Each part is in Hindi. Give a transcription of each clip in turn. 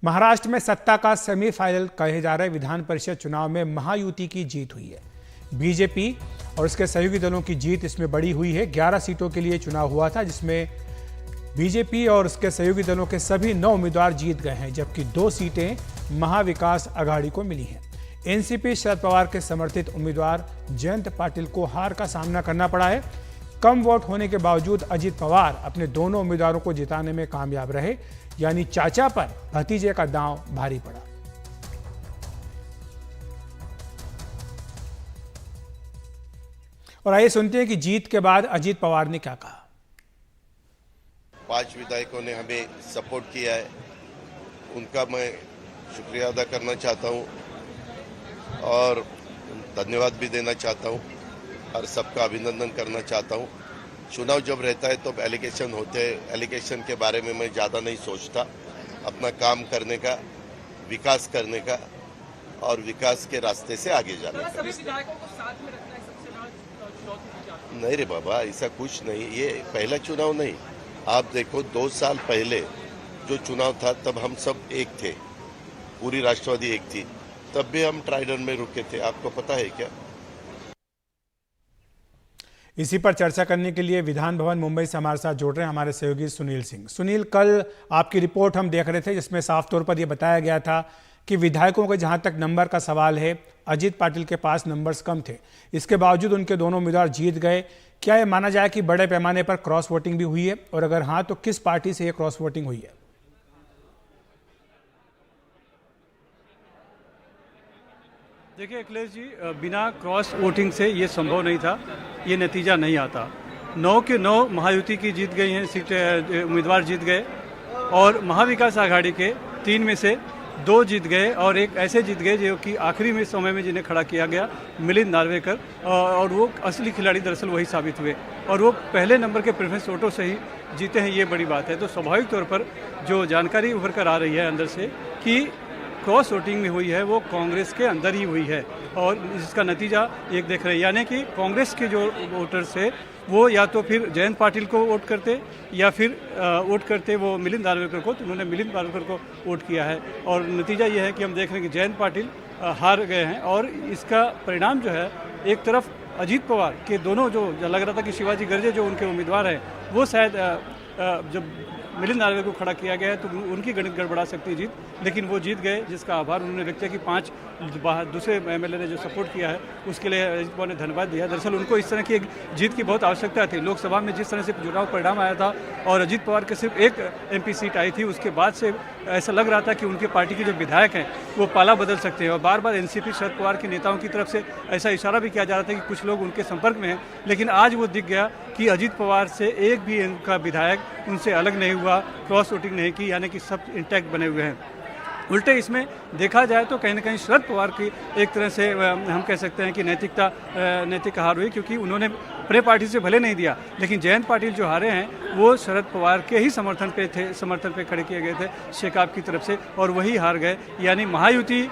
महाराष्ट्र में सत्ता का सेमीफाइनल कहे जा रहे विधान परिषद चुनाव में महायुति की जीत हुई है। बीजेपी और उसके सहयोगी दलों की जीत इसमें बड़ी हुई है। 11 सीटों के लिए चुनाव हुआ था, जिसमें बीजेपी और उसके सहयोगी दलों के सभी 9 उम्मीदवार जीत गए हैं, जबकि 2 सीटें महाविकास आघाड़ी को मिली हैं। एनसीपी शरद पवार के समर्थित उम्मीदवार जयंत पाटिल को हार का सामना करना पड़ा है। कम वोट होने के बावजूद अजित पवार अपने दोनों उम्मीदवारों को जिताने में कामयाब रहे, यानी चाचा पर भतीजे का दांव भारी पड़ा। और आइए सुनते हैं कि जीत के बाद अजित पवार ने क्या कहा। 5 विधायकों ने हमें सपोर्ट किया है, उनका मैं शुक्रिया अदा करना चाहता हूं और धन्यवाद भी देना चाहता हूं और सबका अभिनंदन करना चाहता हूं। चुनाव जब रहता है तो एलिगेशन होते हैं, एलिगेशन के बारे में मैं ज़्यादा नहीं सोचता। अपना काम करने का, विकास करने का और विकास के रास्ते से आगे जाने का। नहीं रे बाबा, ऐसा कुछ नहीं, ये पहला चुनाव नहीं। आप देखो 2 साल पहले जो चुनाव था तब हम सब एक थे, पूरी राष्ट्रवादी एक थी, तब भी हम ट्राइडन में रुके थे, आपको पता है क्या? इसी पर चर्चा करने के लिए विधान भवन मुंबई से हमारे साथ जुड़ रहे हैं हमारे सहयोगी सुनील सिंह। सुनील, कल आपकी रिपोर्ट हम देख रहे थे, जिसमें साफ तौर पर यह बताया गया था कि विधायकों के जहां तक नंबर का सवाल है, अजित पाटिल के पास नंबर्स कम थे, इसके बावजूद उनके दोनों उम्मीदवार जीत गए। क्या यह माना जाए कि बड़े पैमाने पर क्रॉस वोटिंग भी हुई है, और अगर हाँ तो किस पार्टी से यह क्रॉस वोटिंग हुई है? देखिए अखिलेश जी, बिना क्रॉस वोटिंग से ये संभव नहीं था, ये नतीजा नहीं आता। 9 के 9 महायुति की जीत गई हैं सीटें, उम्मीदवार जीत गए, और महाविकास आघाड़ी के 3 में से 2 जीत गए और एक ऐसे जीत गए जो कि आखिरी में समय में जिन्हें खड़ा किया गया, मिलिंद नार्वेकर, और वो असली खिलाड़ी दरअसल वही साबित हुए और वो पहले नंबर के प्रेफरेंस वोटों से ही जीते हैं, ये बड़ी बात है। तो स्वाभाविक तौर पर जो जानकारी उभर कर आ रही है अंदर से कि क्रॉस वोटिंग में हुई है, वो कांग्रेस के अंदर ही हुई है, और इसका नतीजा एक देख रहे हैं, यानी कि कांग्रेस के जो वोटर्स थे वो या तो फिर जयंत पाटिल को वोट करते या फिर वोट करते वो मिलिंद नार्वेकर को, तो उन्होंने मिलिंद नार्वेकर को वोट किया है। और नतीजा ये है कि हम देख रहे हैं कि जयंत पाटिल हार गए हैं, और इसका परिणाम जो है, एक तरफ अजित पवार के दोनों, जो लग रहा था कि शिवाजी गर्जे जो उनके उम्मीदवार हैं, वो शायद जब मिलिंद नार्वेकर को खड़ा किया गया है तो उनकी गणित गड़बड़ा सकती है जीत, लेकिन वो जीत गए, जिसका आभार उन्होंने व्यक्त किया कि 5 दूसरे एमएलए ने जो सपोर्ट किया है उसके लिए अजित पवार ने धन्यवाद दिया। दरअसल उनको इस तरह की एक जीत की बहुत आवश्यकता थी। लोकसभा में जिस तरह से चुनाव परिणाम आया था और अजित पवार के सिर्फ एक एमपी सीट आई थी, उसके बाद से ऐसा लग रहा था कि उनके पार्टी के जो विधायक हैं वो पाला बदल सकते हैं, और बार बार एनसीपी शरद पवार के नेताओं की तरफ से ऐसा इशारा भी किया जा रहा था कि कुछ लोग उनके संपर्क में हैं, लेकिन आज वो दिख गया कि अजित पवार से एक भी उनका विधायक उनसे अलग नहीं हुआ, क्रॉस वोटिंग नहीं की, यानी कि सब इंटैक्ट बने हुए हैं। उल्टे इसमें देखा जाए तो कहीं ना कहीं शरद पवार की एक तरह से हम कह सकते हैं कि नैतिक हार हुई, क्योंकि उन्होंने अपने पार्टी से भले नहीं दिया, लेकिन जयंत पाटिल जो हारे हैं वो शरद पवार के ही समर्थन पे खड़े किए गए थे शेकाप की तरफ से, और वही हार गए। यानी महायुति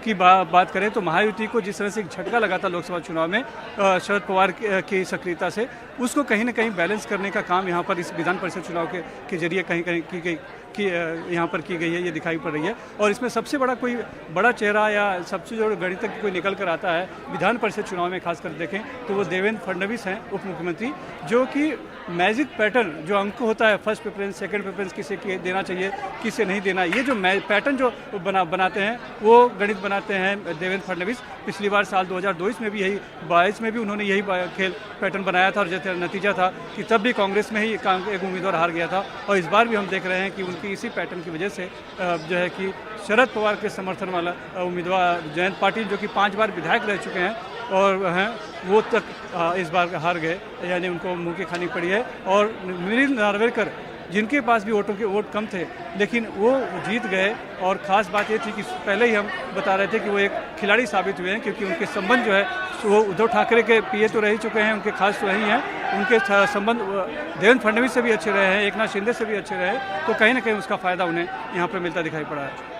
की बात करें तो महायुति को जिस तरह से एक झटका लगा था लोकसभा चुनाव में शरद पवार की सक्रियता से, उसको कहीं ना कहीं बैलेंस करने का काम यहाँ पर इस विधान परिषद चुनाव के जरिए कहीं यहाँ पर की गई है, ये दिखाई पड़ रही है। और इसमें सबसे कोई बड़ा चेहरा या सबसे जो गणितज्ञ कोई निकल कर आता है विधान परिषद चुनाव में, खासकर देखें तो वो देवेंद्र फडणवीस हैं, उप मुख्यमंत्री, जो कि मैजिक पैटर्न जो अंक होता है, फर्स्ट प्रेफरेंस, सेकंड प्रेफरेंस किसे देना चाहिए, किसे नहीं देना, ये जो पैटर्न जो बनाते हैं वो गणित बनाते हैं देवेंद्र फडणवीस। पिछली बार साल 2022 में भी यही, 22 में भी उन्होंने यही खेल पैटर्न बनाया था, और जैसे नतीजा था कि तब भी कांग्रेस में ही एक उम्मीदवार हार गया था, और इस बार भी हम देख रहे हैं कि उनकी इसी पैटर्न की वजह से जो है कि शरद पवार के समर्थन वाला उम्मीदवार जयंत पाटिल, जो कि 5 बार विधायक रह चुके हैं और हैं, वो तक इस बार हार गए, यानी उनको मुंह की खानी पड़ी है। और मिलिंद नार्वेकर, जिनके पास भी वोट कम थे, लेकिन वो जीत गए, और ख़ास बात ये थी कि पहले ही हम बता रहे थे कि वो एक खिलाड़ी साबित हुए हैं, क्योंकि उनके संबंध जो है वो उद्धव ठाकरे के पीए तो रह ही चुके हैं, उनके खास तो रही हैं, उनके संबंध देवेंद्र फडणवीस से भी अच्छे रहे हैं, एकनाथ शिंदे से भी अच्छे रहे, तो कहीं ना कहीं उसका फ़ायदा उन्हें यहाँ पर मिलता दिखाई पड़ा है।